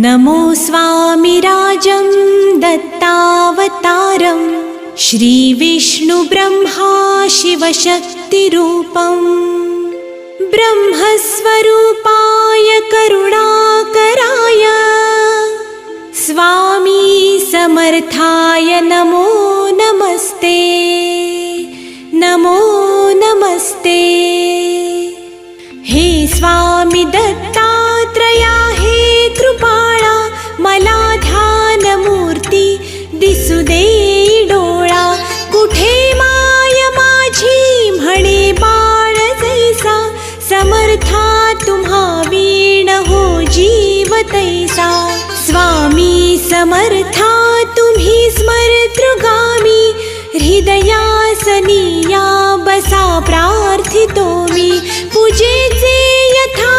नमो स्वामिराजं दत्तावतारं श्रीविष्णुब्रह्मा शिवशक्तिरूपं ब्रह्मस्वरूपाय करुणाकराय स्वामी समर्थाय नमो नमस्ते नमो नमस्ते। हे स्वामी दत्तात्रया हे कृपाळा मला ध्यानमूर्ती दिसू दे डोळा कुठे माय माझी म्हणे बाळ जैसा समर्था तुम्हा वीण हो जीव तैसा स्वामी समर्था तुम्ही स्मरतृगामी हृदयासनी या बसा प्रार्थितो मी पूजेचे यथा